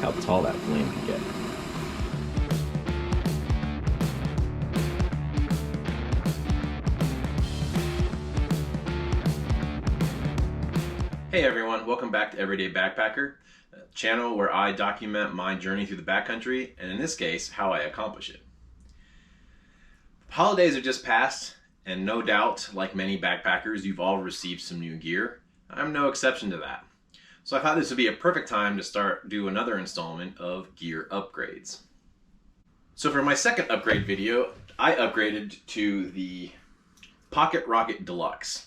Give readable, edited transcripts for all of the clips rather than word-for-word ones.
how tall that flame can get. Hey everyone, welcome back to Everyday Backpacker, a channel where I document my journey through the backcountry, and in this case, how I accomplish it. Holidays have just passed, and no doubt, like many backpackers, you've all received some new gear. I'm no exception to that. So I thought this would be a perfect time to do another installment of gear upgrades. So for my second upgrade video, I upgraded to the Pocket Rocket Deluxe.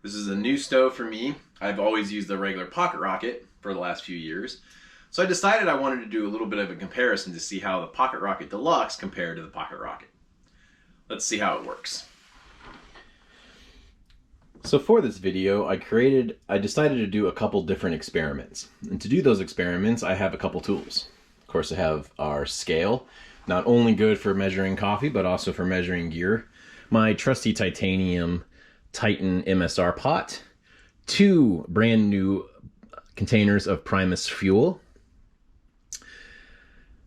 This is a new stove for me. I've always used the regular Pocket Rocket for the last few years. So I decided I wanted to do a little bit of a comparison to see how the Pocket Rocket Deluxe compared to the Pocket Rocket. Let's see how it works. So for this video, I decided to do a couple different experiments. And to do those experiments, I have a couple tools. Of course, I have our scale, not only good for measuring coffee, but also for measuring gear. My trusty titanium Titan MSR pot, 2 brand new containers of Primus fuel,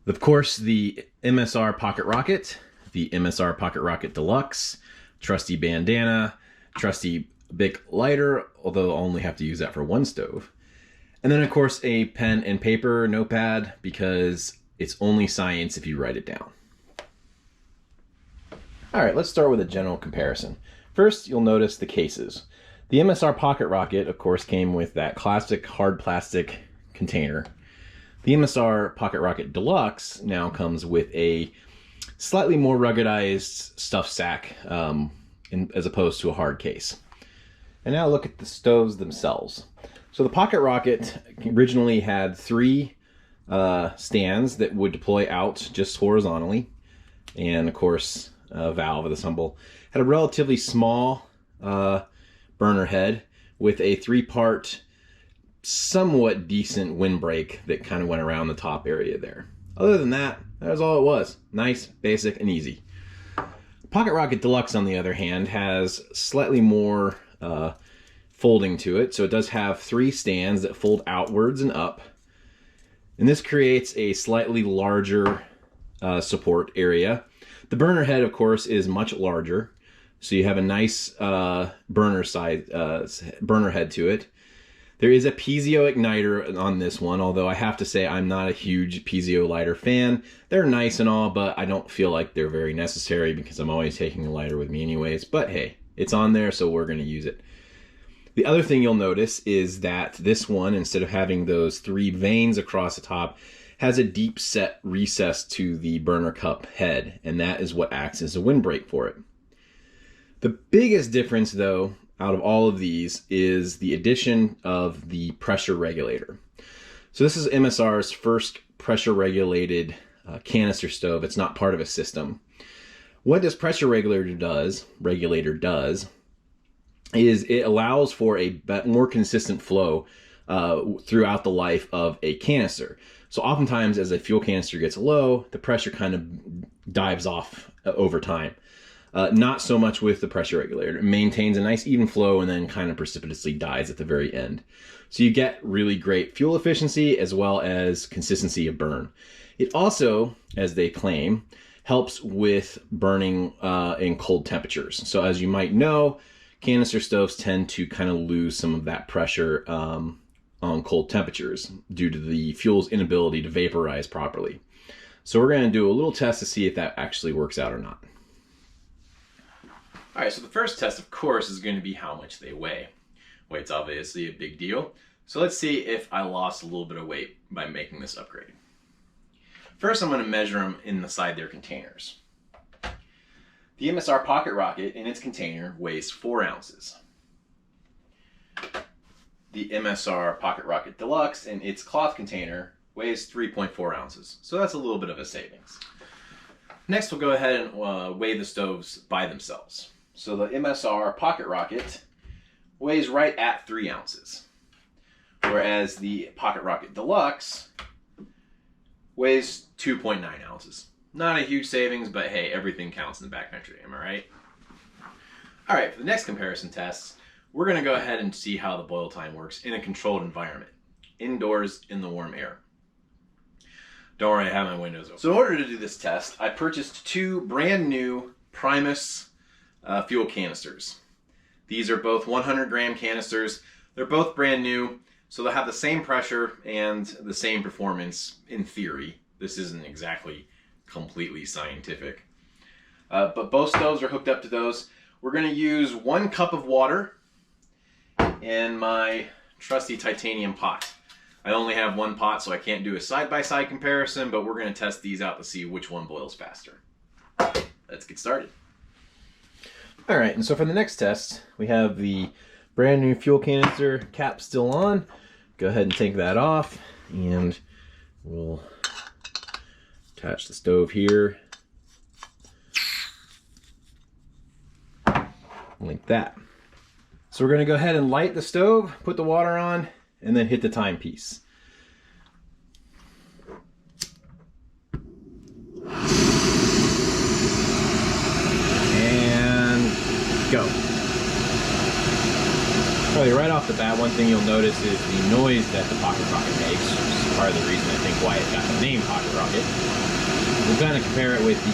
of course the MSR Pocket Rocket, the MSR Pocket Rocket Deluxe, trusty bandana, trusty Bic lighter, although I'll only have to use that for one stove, and then of course a pen and paper notepad, because it's only science if you write it down. Alright, let's start with a general comparison. First, you'll notice the cases. The MSR Pocket Rocket, of course, came with that classic hard plastic container. The MSR Pocket Rocket Deluxe now comes with a slightly more ruggedized stuff sack as opposed to a hard case. And now look at the stoves themselves. So the Pocket Rocket originally had 3 stands that would deploy out just horizontally, and of course a valve of the symbol. Had a relatively small burner head with a 3-part, somewhat decent windbreak that kind of went around the top area there. Other than that, that was all it was. Nice, basic, and easy. Pocket Rocket Deluxe, on the other hand, has slightly more folding to it. So it does have 3 stands that fold outwards and up. And this creates a slightly larger support area. The burner head, of course, is much larger. So you have a nice burner head to it. There is a piezo igniter on this one, although I have to say I'm not a huge piezo lighter fan. They're nice and all, but I don't feel like they're very necessary because I'm always taking a lighter with me anyways. But hey, it's on there, so we're going to use it. The other thing you'll notice is that this one, instead of having those 3 veins across the top, has a deep set recess to the burner cup head, and that is what acts as a windbreak for it. The biggest difference, though, out of all of these is the addition of the pressure regulator. So this is MSR's first pressure regulated canister stove. It's not part of a system. What this pressure regulator does is it allows for a more consistent flow throughout the life of a canister. So oftentimes as a fuel canister gets low, the pressure kind of dives off over time. Not so much with the pressure regulator. It maintains a nice even flow and then kind of precipitously dies at the very end. So you get really great fuel efficiency as well as consistency of burn. It also, as they claim, helps with burning in cold temperatures. So as you might know, canister stoves tend to kind of lose some of that pressure on cold temperatures due to the fuel's inability to vaporize properly. So we're going to do a little test to see if that actually works out or not. All right, so the first test, of course, is going to be how much they weigh. Weight's obviously a big deal. So let's see if I lost a little bit of weight by making this upgrade. First, I'm going to measure them inside their containers. The MSR Pocket Rocket in its container weighs 4 ounces. The MSR Pocket Rocket Deluxe in its cloth container weighs 3.4 ounces. So that's a little bit of a savings. Next, we'll go ahead and weigh the stoves by themselves. So the MSR Pocket Rocket weighs right at 3 ounces, whereas the Pocket Rocket Deluxe weighs 2.9 ounces. Not a huge savings, but hey, everything counts in the backcountry, am I right? All right, for the next comparison test, we're going to go ahead and see how the boil time works in a controlled environment, indoors in the warm air. Don't worry, I have my windows open. So in order to do this test, I purchased 2 brand new Primus fuel canisters. These are both 100-gram canisters. They're both brand new, so they'll have the same pressure and the same performance in theory. This isn't exactly completely scientific. But both stoves are hooked up to those. We're going to use 1 cup of water in my trusty titanium pot. I only have 1 pot, so I can't do a side-by-side comparison, but we're going to test these out to see which one boils faster. Let's get started. All right, and so for the next test, we have the brand new fuel canister cap still on. Go ahead and take that off, and we'll attach the stove here. Like that. So we're going to go ahead and light the stove, put the water on, and then hit the timepiece. And go. Probably right off the bat, one thing you'll notice is the noise that the Pocket Rocket makes, which is part of the reason I think why it got the name Pocket Rocket. We're going to compare it with the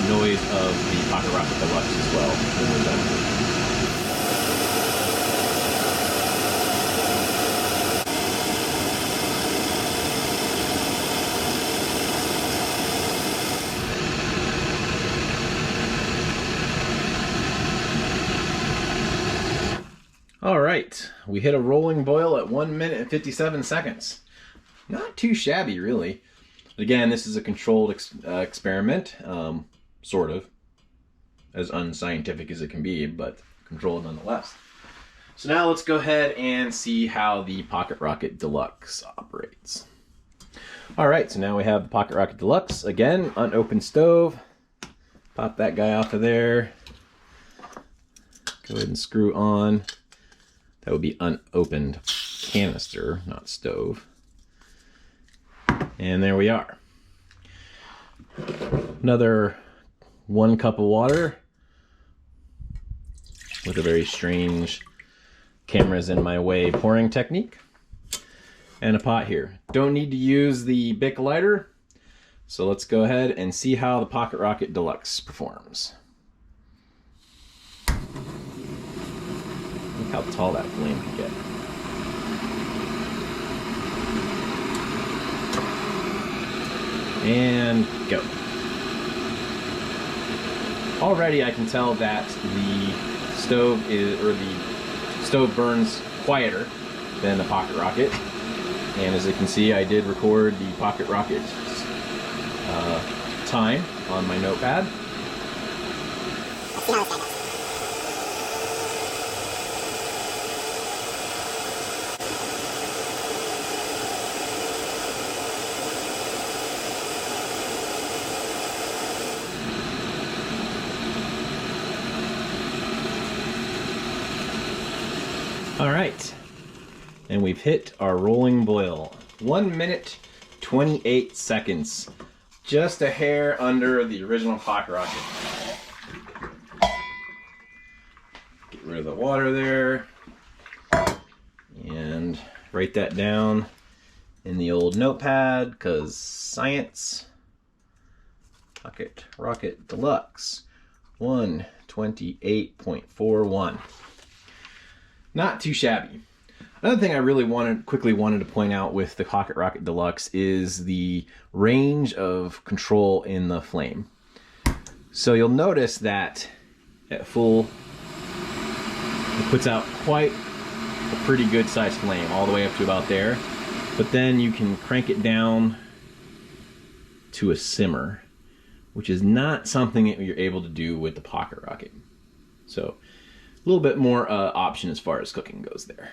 noise of the Pocket Rocket Deluxe as well when we're done. All right, we hit a rolling boil at 1 minute and 57 seconds. Not too shabby, really. Again, this is a controlled experiment, sort of, as unscientific as it can be, but controlled nonetheless. So now let's go ahead and see how the Pocket Rocket Deluxe operates. All right, so now we have the Pocket Rocket Deluxe. Again, unopened stove. Pop that guy off of there. Go ahead and screw on. That would be unopened canister, not stove. And there we are. Another 1 cup of water with a very strange cameras in my way pouring technique. And a pot here. Don't need to use the Bic lighter. So let's go ahead and see how the Pocket Rocket Deluxe performs. Look how tall that flame can get. And go. Already I can tell that the stove burns quieter than the Pocket Rocket. And as you can see, I did record the Pocket Rocket time on my notepad. All right, and we've hit our rolling boil. 1 minute, 28 seconds. Just a hair under the original Pocket Rocket. Get rid of the water there. And write that down in the old notepad, because science. Pocket Rocket Deluxe. 128.41. Not too shabby. Another thing I really quickly wanted to point out with the Pocket Rocket Deluxe is the range of control in the flame. So you'll notice that at full, it puts out quite a pretty good sized flame, all the way up to about there. But then you can crank it down to a simmer, which is not something that you're able to do with the Pocket Rocket. So a little bit more option as far as cooking goes there.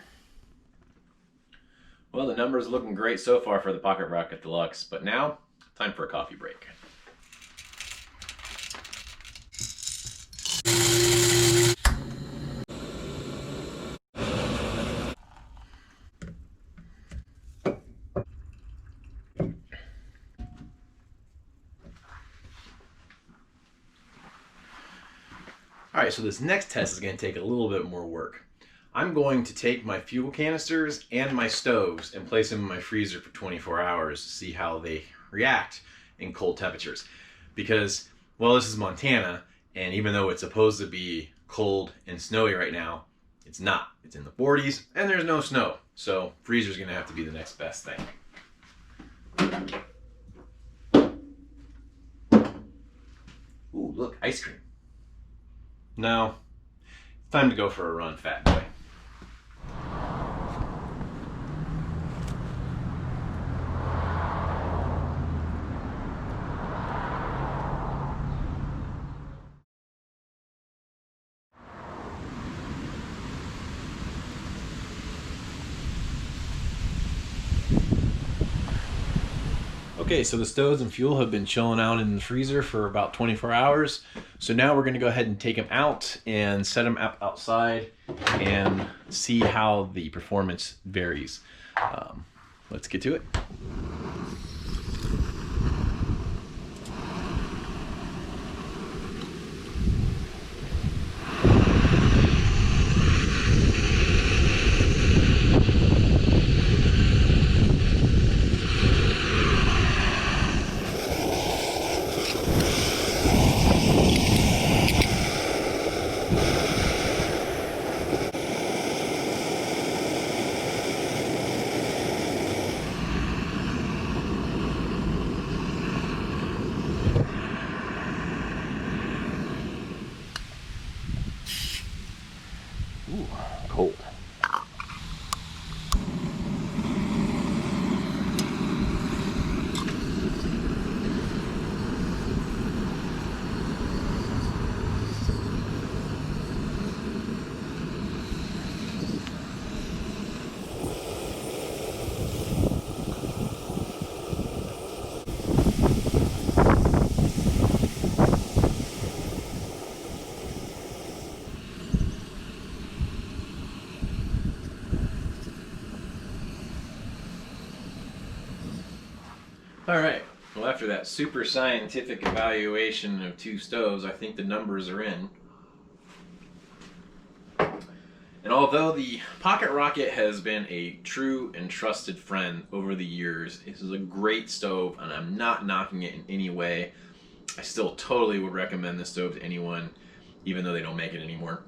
Well, the numbers are looking great so far for the Pocket Rocket Deluxe, but now, time for a coffee break. All right, so this next test is going to take a little bit more work. I'm going to take my fuel canisters and my stoves and place them in my freezer for 24 hours to see how they react in cold temperatures. Because, well, this is Montana, and even though it's supposed to be cold and snowy right now, it's not. It's in the 40s, and there's no snow. So freezer's gonna have to be the next best thing. Ooh, look, ice cream. Now, it's time to go for a run, fat boy. Okay, so the stoves and fuel have been chilling out in the freezer for about 24 hours. So now we're gonna go ahead and take them out and set them up outside and see how the performance varies. Let's get to it. Ooh, cold. All right, well, after that super scientific evaluation of two stoves, I think the numbers are in. And although the Pocket Rocket has been a true and trusted friend over the years, this is a great stove, and I'm not knocking it in any way. I still totally would recommend this stove to anyone, even though they don't make it anymore.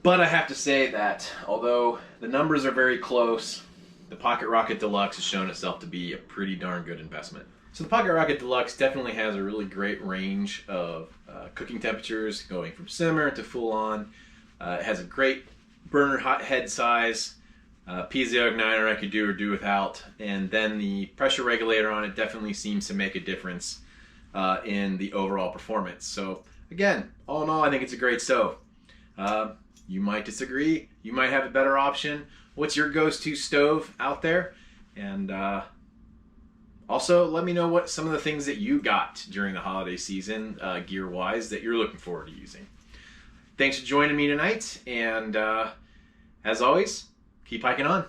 But I have to say that although the numbers are very close, the Pocket Rocket Deluxe has shown itself to be a pretty darn good investment. So the Pocket Rocket Deluxe definitely has a really great range of cooking temperatures, going from simmer to full on. It has a great burner hot head size, piezo igniter I could do or do without, and then the pressure regulator on it definitely seems to make a difference in the overall performance. So again, all in all, I think it's a great stove. You might disagree, you might have a better option. What's your go-to stove out there? And also let me know what some of the things that you got during the holiday season, gear-wise, that you're looking forward to using. Thanks for joining me tonight, and as always, keep hiking on.